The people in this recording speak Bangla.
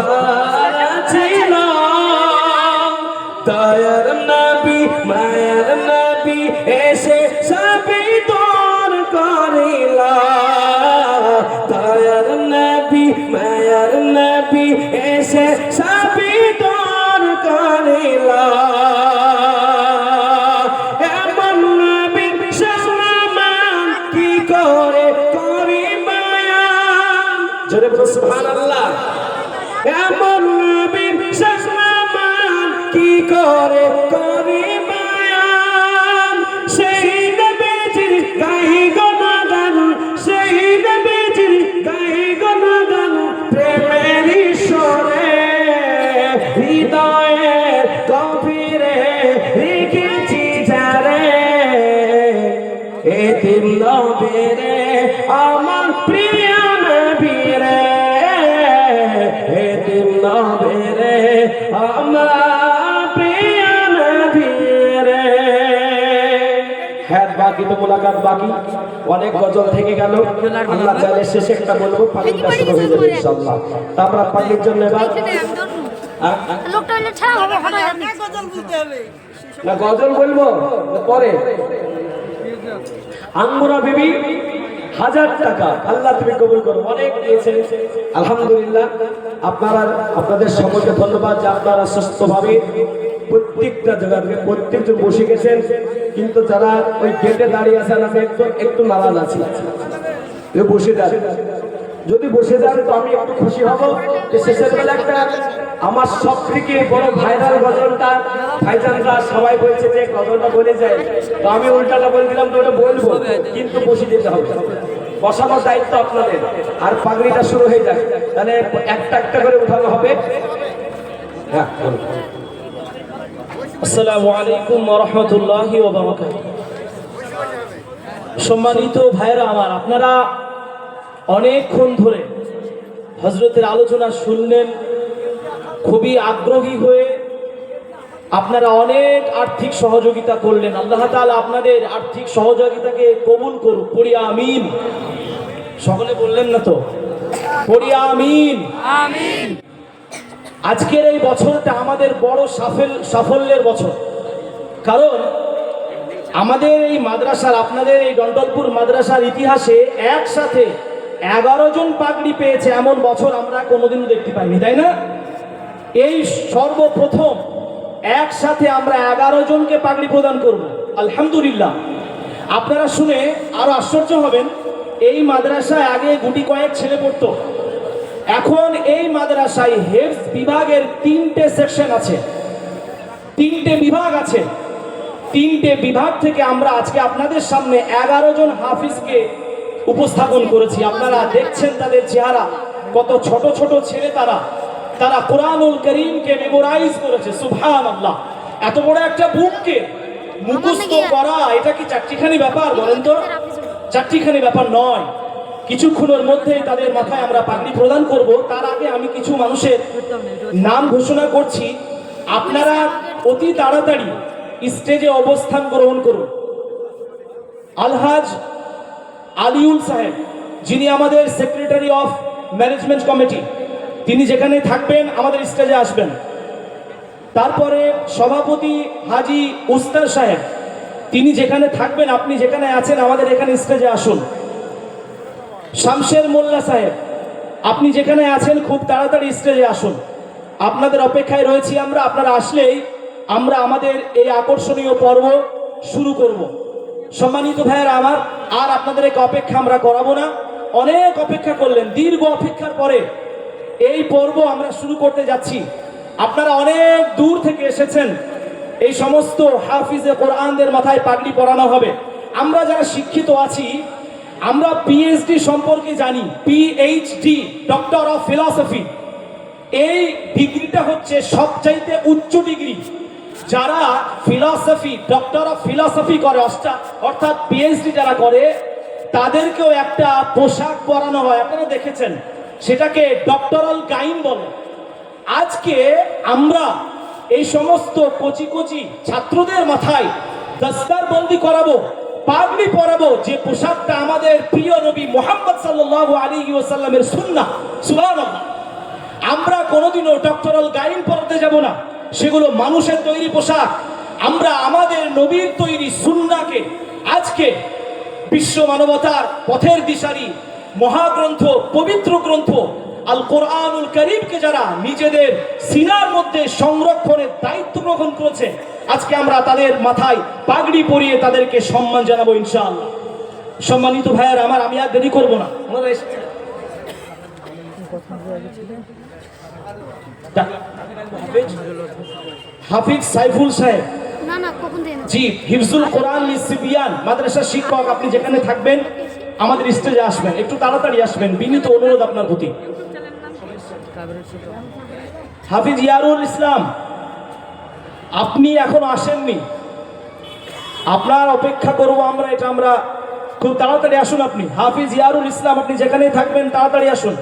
ভাড়া ছিল দয়ার নবী মায়ার নবী এসে সবই দূর করিলা দয়ার নবী মায়ার নবী এসে সবই দূর করিলা এমন নবী সম্মান কি করে করি মায়া জোরে বলো সুবহানাল্লাহ এমন নবী সম্মান কি করে করি মায়া সেই নবীজির গাই গুণগান সেই নবীজির গাই গুণগান প্রেমের ঈশ্বরে হৃদয়ের গভীরে রেখেছি যারে এতিম নবীরে আমার প্রিয় নবীরে এতিম নবীরে আমার প্রিয় নবীরে হ্যাঁ বাকি তো মোলাকাত বাকি অনেক গজল থেকে গেল আল্লাহ চাইলে শেষে একটা বলবো পানিটা শুরু হয়ে যাবে ইনশাআল্লাহ তা আমরা পানির জন্য এবার লোকটা হলে ছাড়া হবে হবে গজল বলতে হবে না গজল বলবো পরে আম্মুরা বিবি 1000 টাকা আল্লাহ তুমি কবুল করো অনেক দিয়েছেন আলহামদুলিল্লাহ আপনাদের সকলকে ধন্যবাদ যে আপনারা সুস্থভাবে প্রত্যেকটা জায়গাতে প্রত্যেকজন বসে গেছেন কিন্তু যারা ওই গেটে দাঁড়িয়ে আছেন আমি একটু নারাজ আছি বসে যান যদি বসে যান তো আমি একটু খুশি হব যে শেষের বেলা একটা আমার সব থেকে বড় ভাইরাল গজলটা ভাইজানরা সবাই বলছে যে গজলটা বলে যায় তো আমি উল্টাটা বলে দিলাম তো ওটা বলবো কিন্তু বসে যেতে হবে বসানোর দায়িত্ব আপনাদের আর পাগড়িটা শুরু হয়ে যাক তাহলে একটা একটা করে উঠানো হবে হ্যাঁ আসসালামু আলাইকুম ওয়া রাহমাতুল্লাহি ওয়া বারাকাতুহু সম্মানিত ভাইরা আমার আপনারা অনেকক্ষণ ধরে হযরতের আলোচনা শুনলেন খুবই আগ্রহী হয়ে আপনারা অনেক আর্থিক সহযোগিতা করলেন আল্লাহ তাআলা আপনাদের আর্থিক সহযোগিতাকে কবুল করুক পড়ি আমিন সকলে বললেন না তো পড়ি আমিন আমিন আজকের এই বছরটা আমাদের বড় সাফল্যের বছর কারণ আমাদের এই মাদ্রাসার আপনাদের এই ডন্ডলপুর মাদ্রাসার ইতিহাসে একসাথে 11 জন পাগড়ি পেয়েছে এমন বছর আমরা কোনোদিনও দেখতে পাইনি তাই না এই সর্বপ্রথম একসাথে আমরা 11 জনকে পাগড়ি প্রদান করব আলহামদুলিল্লাহ আপনারা শুনে আরো আশ্চর্য হবেন এই মাদ্রাসায় আগে গুটি কয়েক ছেলে পড়তো এখন এই মাদ্রাসায় হেফজ বিভাগের 3টে সেকশন আছে 3টে বিভাগ আছে 3টে বিভাগ থেকে আমরা আজকে আপনাদের সামনে 11 জন হাফিজকে উপস্থাপন করেছি আপনারা দেখছেন তাদের চেহারা কত ছোট ছোট ছেলে তারা কোরআনুল কারীমকে মেমোরাইজ করেছে সুবহানাল্লাহ এত বড় একটা বুককে মুখস্থ করা এটা কি চারটিখানি ব্যাপার বলেন তো চারটিখানি ব্যাপার নয় কিছুক্ষণের মধ্যেই তাদের মাথায় আমরা পাগড়ি প্রদান করব তার আগে আমি কিছু মানুষের নাম ঘোষণা করছি আপনারা অতি তাড়াতাড়ি স্টেজে অবস্থান গ্রহণ করুন আলহাজ আলিউল সাহেব যিনি আমাদের সেক্রেটারি অফ ম্যানেজমেন্ট কমিটি তিনি যেখানে থাকবেন আমাদের স্টেজে আসবেন তারপরে সভাপতি হাজি উস্তাদ সাহেব তিনি যেখানে থাকবেন আপনি যেখানে আছেন আমাদের এখানে স্টেজে আসুন শামশের মোল্লা সাহেব আপনি যেখানে আছেন খুব তাড়াতাড়ি স্টেজে আসুন আপনাদের অপেক্ষায় রয়েছি আমরা আপনারা আসলেই আমরা আমাদের এই আকর্ষণীয় পর্ব শুরু করব সম্মানিত ভাইয়েরা আমার আর আপনাদের এই অপেক্ষা আমরা করাবো না অনেক অপেক্ষা করলেন দীর্ঘ অপেক্ষার পরে এই পর্ব আমরা শুরু করতে যাচ্ছি আপনারা অনেক দূর থেকে এসেছেন এই সমস্ত হাফিজে কোরআনদের মাথায় পাগড়ি পরানো হবে আমরা যারা শিক্ষিত আছি আমরা পিএইচডি সম্পর্কে জানি পিএইচডি ডক্টর অফ ফিলসফি এই ডিগ্রিটা হচ্ছে সবচাইতে উচ্চ ডিগ্রি যারা ফিলসফি ডক্টর অফ ফিলসফি করে অর্থাৎ পিএইচডি যারা করে তাদেরকেও একটা পোশাক পরানো হয় আপনারা দেখেছেন সেটাকে ডক্টরাল গাউন বলে আজকে আমরা এই সমস্ত কচি কচি ছাত্রদের মাথায় দস্তারবন্দি করাবো পাগড়ি পরাবো যে পোশাকটা আমাদের প্রিয় নবী মুহাম্মদ সাল্লাল্লাহু আলাইহি ওয়াসাল্লামের সুন্নাহ সুবহানাল্লাহ আমরা কোনোদিনও ডক্টরাল গাইন পড়াতে যাব না, সেগুলো মানুষের তৈরি পোশাক। আমরা আমাদের নবীর তৈরি সুন্নাহকে আজকে বিশ্ব মানবতার পথের দিশারি মহাগ্রন্থ, পবিত্র গ্রন্থ আল কোরআনুল কারীমকে যারা নিজেদের সিনার মধ্যে সংরক্ষণের দায়িত্ব গ্রহণ করেছে, আজকে আমরা তাদের মাথায় পাগড়ি পরিয়ে তাদেরকে সম্মান জানাবো ইনশাআল্লাহ। সম্মানিত ভাইয়ের আমার, আমি আর দেরি করবো না, ওনারা এসেছে। হাফিজ সাইফুল সাহেব, না না কখন দেন জি, হিফজুল কোরআন লিসিবিয়ান মাদ্রাসার শিক্ষক, আপনি যেখানে থাকবেন আমাদের স্টেজে আসবেন, একটু তাড়াতাড়ি আসবেন, বিনীত অনুরোধ আপনার প্রতি। হাফিজ ইয়ারুল ইসলাম, আপনি এখন আসেননি, আপনার অপেক্ষা করবো আমরা, এটা আমরা খুব তাড়াতাড়ি আসুন আপনি। হাফিজ ইয়ারুল ইসলাম, আপনি যেখানেই থাকবেন তাড়াতাড়ি আসুন।